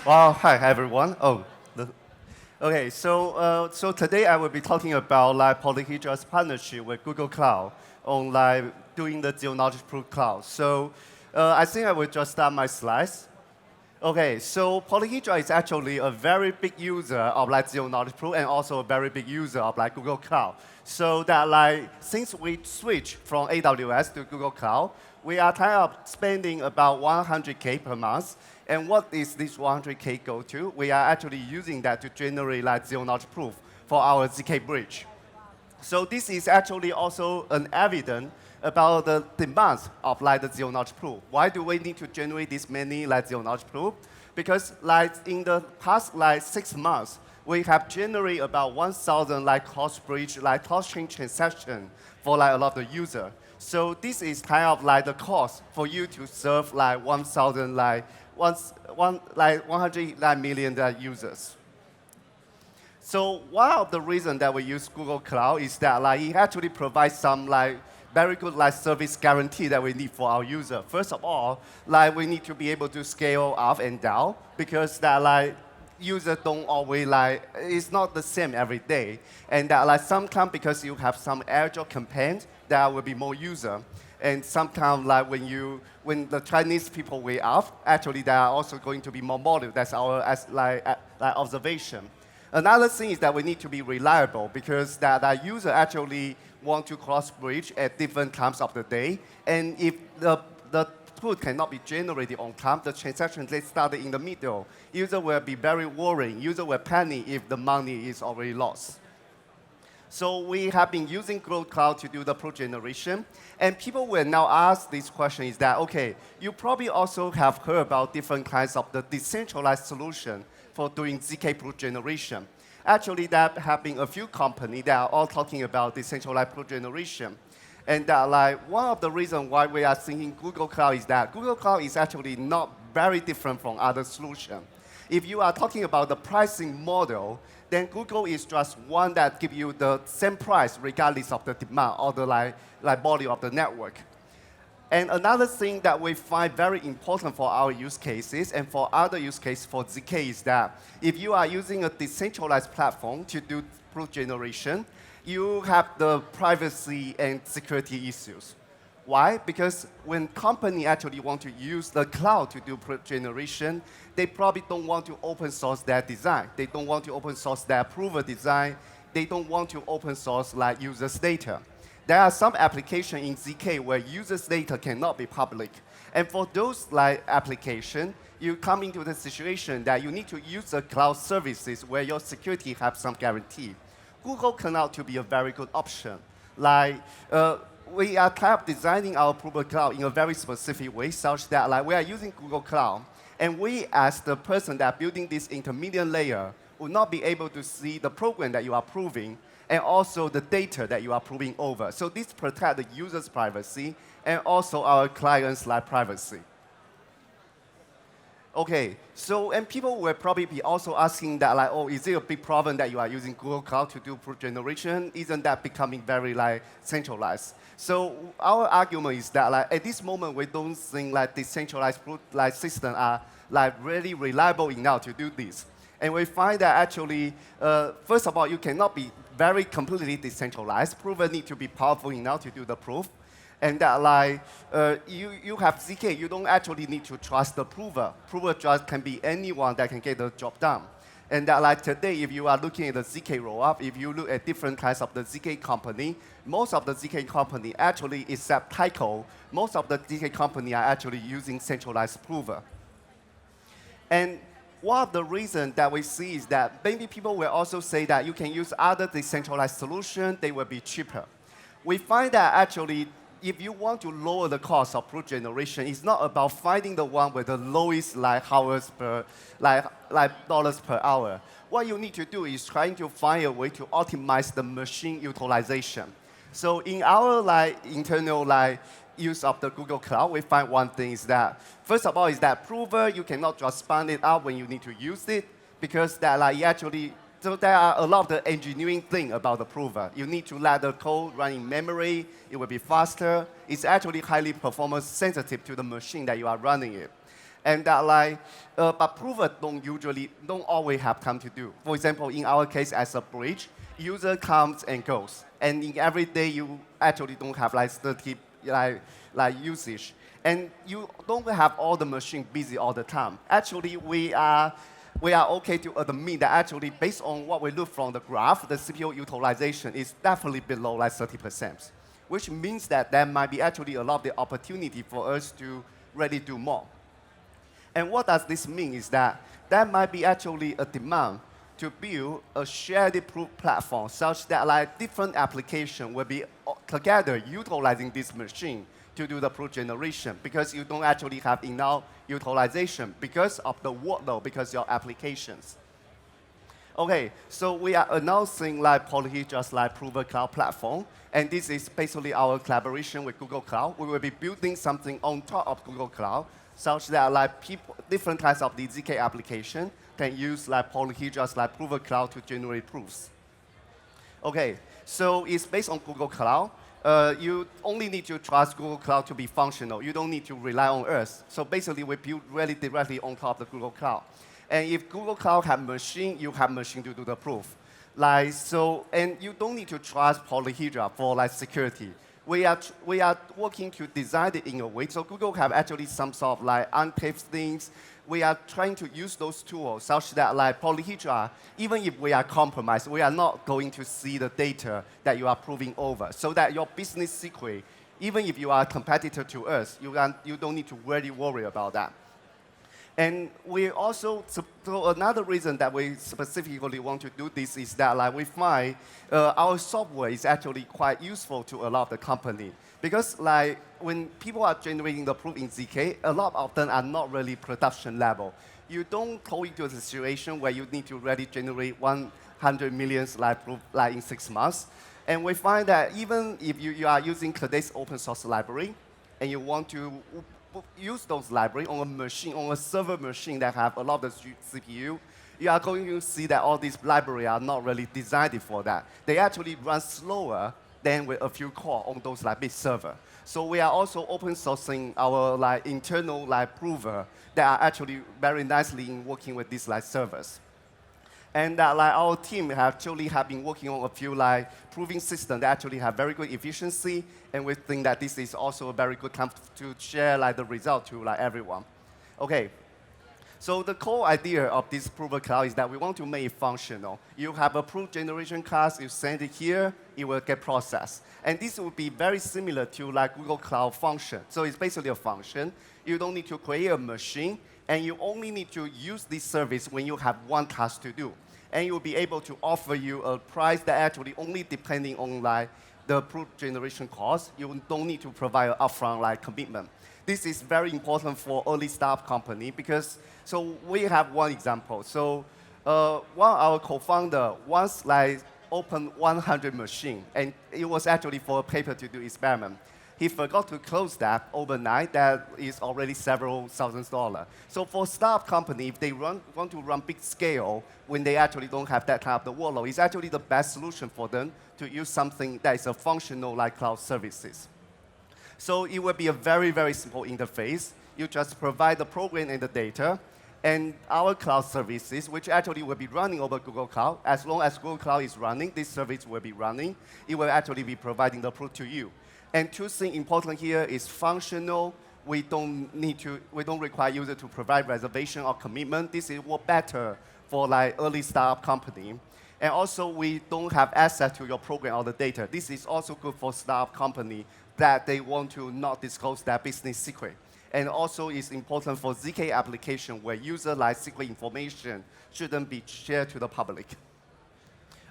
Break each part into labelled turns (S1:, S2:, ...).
S1: Well, hi everyone. Okay. So today I will be talking about like Polyhedra's partnership with Google Cloud on like doing the zero knowledge proof cloud. I think I will just start my slides. Okay, so Polyhedra is actually a very big user of like zero knowledge proof and also a very big user of like Google Cloud. So that like since we switched from AWS to Google Cloud, we are kind of spending about 100K per month. And what is this 100K go to? We are actually using that to generate like zero knowledge proof for our ZK bridge. So this is actually also an evidence about the demands of like the zero knowledge proof. Why do we need to generate this many like zero knowledge proof? Because like in the past like 6 months, we have generated about 1,000 like cross bridge like cross chain transaction for like a lot of users. So this is kind of like the cost for you to serve like 1,000 like like 100 like million users. So one of the reasons that we use Google Cloud is that like it actually provides some like very good like service guarantee that we need for our user. First of all, like we need to be able to scale up and down because that like users don't always like it's not the same every day, and that like sometimes because you have some agile campaigns there will be more user, and sometimes like when the Chinese people way up, actually there are also going to be more models. That's our like observation. Another thing is that we need to be reliable because that user actually want to cross bridge at different times of the day. And if the proof cannot be generated on time, the transaction they started in the middle, user will be very worried. User will panic if the money is already lost. So we have been using Google Cloud to do the proof generation. And people will now ask this question is that, okay, you probably also have heard about different kinds of the decentralized solution for doing ZK proof generation. Actually, there have been a few companies that are all talking about decentralized proof generation. And like one of the reasons why we are thinking Google Cloud is that Google Cloud is actually not very different from other solutions. If you are talking about the pricing model, then Google is just one that gives you the same price regardless of the demand or the like volume of the network. And another thing that we find very important for our use cases and for other use cases for ZK is that if you are using a decentralized platform to do proof generation, you have the privacy and security issues. Why? Because when companies actually want to use the cloud to do proof generation, they probably don't want to open source their design. They don't want to open source their prover design. They don't want to open source like users' data. There are some applications in ZK where users' data cannot be public. And for those like applications, you come into the situation that you need to use the cloud services where your security has some guarantee. Google turned out to be a very good option. Like, we are kind of designing our Prover Cloud in a very specific way, such that like we are using Google Cloud, and we as the person that building this intermediate layer will not be able to see the program that you are proving and also the data that you are proving over. So this protects the user's privacy and also our clients' like privacy. Okay, so and people will probably be also asking that like, oh, is it a big problem that you are using Google Cloud to do proof generation? Isn't that becoming very like centralized? So our argument is that like at this moment we don't think like decentralized proof like systems are like really reliable enough to do this. And we find that actually, first of all, you cannot be very completely decentralized. Prover need to be powerful enough to do the proof. And that like, you have ZK, you don't actually need to trust the prover. Prover just can be anyone that can get the job done. And that like today, if you are looking at the ZK rollup, if you look at different kinds of the ZK company, most of the ZK company actually, except Tyco, most of the ZK company are actually using centralized prover. And one of the reasons that we see is that maybe people will also say that you can use other decentralized solutions, they will be cheaper. We find that actually, if you want to lower the cost of proof generation, it's not about finding the one with the lowest like hours per like dollars per hour. What you need to do is trying to find a way to optimize the machine utilization. So in our like internal like use of the Google Cloud, we find one thing is that, first of all, is that prover, you cannot just spun it out when you need to use it, because that like actually, so there are a lot of the engineering thing about the prover. You need to let the code run in memory, it will be faster. It's actually highly performance sensitive to the machine that you are running it. And that but prover don't always have time to do. For example, in our case as a bridge, user comes and goes. And in every day, you actually don't have 30 usage. And you don't have all the machine busy all the time. Actually, we are okay to admit that actually, based on what we look from the graph, the CPU utilization is definitely below 30%, which means that there might be actually a lot of the opportunity for us to really do more. And what does this mean is that there might be actually a demand to build a shared proof platform such that different applications will be together utilizing this machine to do the proof generation, because you don't actually have enough utilization because of the workload, because of your applications. Okay, so we are announcing Polyhedra's Prover Cloud platform, and this is basically our collaboration with Google Cloud. We will be building something on top of Google Cloud, such that different types of the zk application can use Polyhedra's Prover Cloud to generate proofs. Okay, so it's based on Google Cloud. You only need to trust Google Cloud to be functional. You don't need to rely on us. So basically, we build really directly on top of the Google Cloud. And if Google Cloud have machine, you have machine to do the proof. And you don't need to trust Polyhedra for security. We are working to design it in a way. So Google have actually some sort of untaped things. We are trying to use those tools such that Polyhedra, even if we are compromised, we are not going to see the data that you are proving over. So that your business secret, even if you are a competitor to us, you don't need to really worry about that. And we also, so another reason that we specifically want to do this is that we find our software is actually quite useful to a lot of the company. Because when people are generating the proof in zk, a lot of them are not really production level. You don't go into a situation where you need to really generate 100 million proof in 6 months. And we find that even if you are using today's open source library, and you want to use those libraries on a machine, on a server machine that have a lot of the CPU, you are going to see that all these libraries are not really designed for that. They actually run slower than with a few core on those big server. So we are also open sourcing our internal prover that are actually very nicely in working with these servers. And our team actually have been working on a few proving systems that actually have very good efficiency, and we think that this is also a very good time to share the result to everyone. Okay. So the core idea of this Prover Cloud is that we want to make it functional. You have a proof generation class, you send it here, it will get processed. And this will be very similar to Google Cloud function. So it's basically a function. You don't need to create a machine, and you only need to use this service when you have one task to do. And you'll be able to offer you a price that actually only depending on the proof generation cost. You don't need to provide an upfront commitment. This is very important for early startup company because, so we have one example. So one of our co-founder once opened 100 machine, and it was actually for a paper to do experiment. He forgot to close that overnight. That is already several $1,000s. So for startup company, if they want to run big scale, when they actually don't have that type of workload, it's actually the best solution for them to use something that is a functional cloud services. So it will be a very, very simple interface. You just provide the program and the data, and our cloud services, which actually will be running over Google Cloud. As long as Google Cloud is running, this service will be running. It will actually be providing the proof to you. And two things important here is functional. We don't require user to provide reservation or commitment. This is work better for early startup company. And also, we don't have access to your program or the data. This is also good for startup company that they want to not disclose their business secret. And also, it's important for zk application where user secret information shouldn't be shared to the public.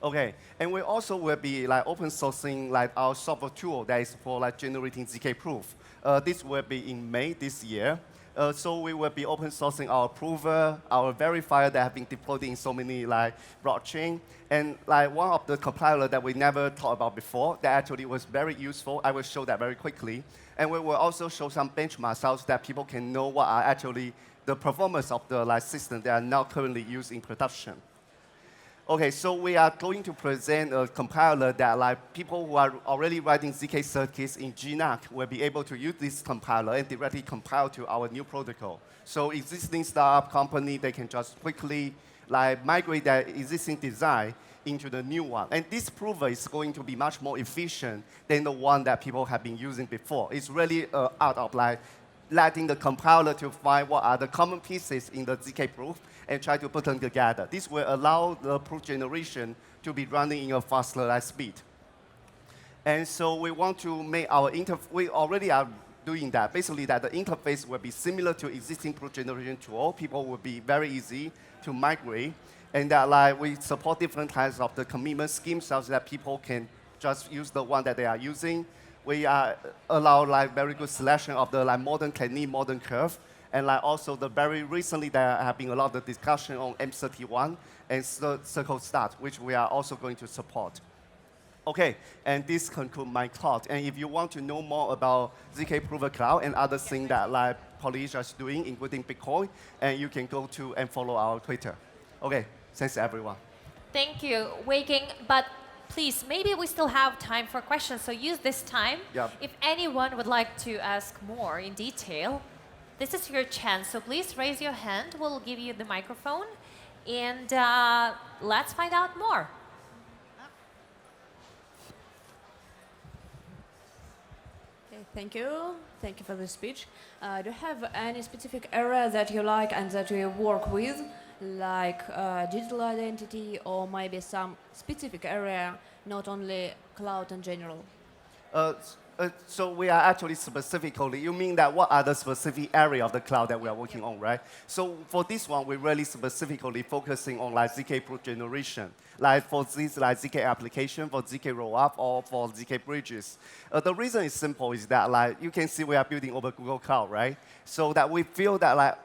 S1: Okay, and we also will be open sourcing our software tool that is for generating zk proof. This will be in May this year. So we will be open sourcing our prover, our verifier that have been deployed in so many blockchain, and one of the compiler that we never thought about before that actually was very useful. I will show that very quickly, and we will also show some benchmarks so that people can know what are actually the performance of the system that are now currently used in production. Okay, so we are going to present a compiler that like people who are already writing ZK circuits in GNAC will be able to use this compiler and directly compile to our new protocol. So existing startup company, they can just quickly like migrate their existing design into the new one. And this prover is going to be much more efficient than the one that people have been using before. It's really out of like letting the compiler to find what are the common pieces in the ZK proof and try to put them together. This will allow the proof generation to be running in a faster speed. And so we want to make our we already are doing that. Basically, that the interface will be similar to existing proof generation tool. People will be very easy to migrate. And that like we support different types of the commitment schemes so that people can just use the one that they are using. We allow like very good selection of the like modern technique, modern curve, and like also the very recently there have been a lot of discussion on M31 and circle start, which we are also going to support. Okay, and this concludes my talk. And if you want to know more about ZK Prover Cloud and other things that like Polyhedra is doing, including Bitcoin, and you can go to and follow our Twitter. Okay, thanks everyone.
S2: Thank you, Weikeng. But please, maybe we still have time for questions, so use this time.
S1: Yep.
S2: If anyone would like to ask more in detail, this is your chance. So please raise your hand. We'll give you the microphone. And let's find out more.
S3: Okay, thank you. Thank you for the speech. Do you have any specific area that you like and that you work with, like digital identity or maybe some specific area, not only cloud in general?
S1: So we are actually specifically, you mean that what are the specific area of the cloud that we are working on, right? So for this one, we're really specifically focusing on like ZK proof generation, like for this like ZK application, for zk-rollup, or for ZK bridges. The reason is simple is that like you can see we are building over Google Cloud, right? So that we feel that like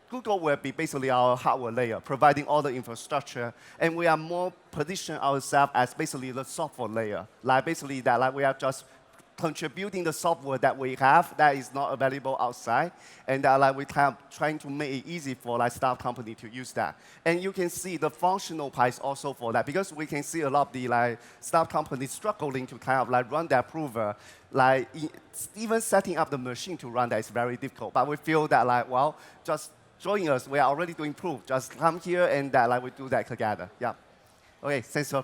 S1: Google will be basically our hardware layer, providing all the infrastructure, and we are more position ourselves as basically the software layer. Like basically that like we are just contributing the software that we have that is not available outside, and like we kind of trying to make it easy for like startup company to use that. And you can see the functional part is also for that, because we can see a lot of the like startup companies struggling to kind of like run their prover, like even setting up the machine to run that is very difficult. But we feel that like, well, just join us, we are already doing proof. Just come here and like we do that together. Yeah. Okay, thanks for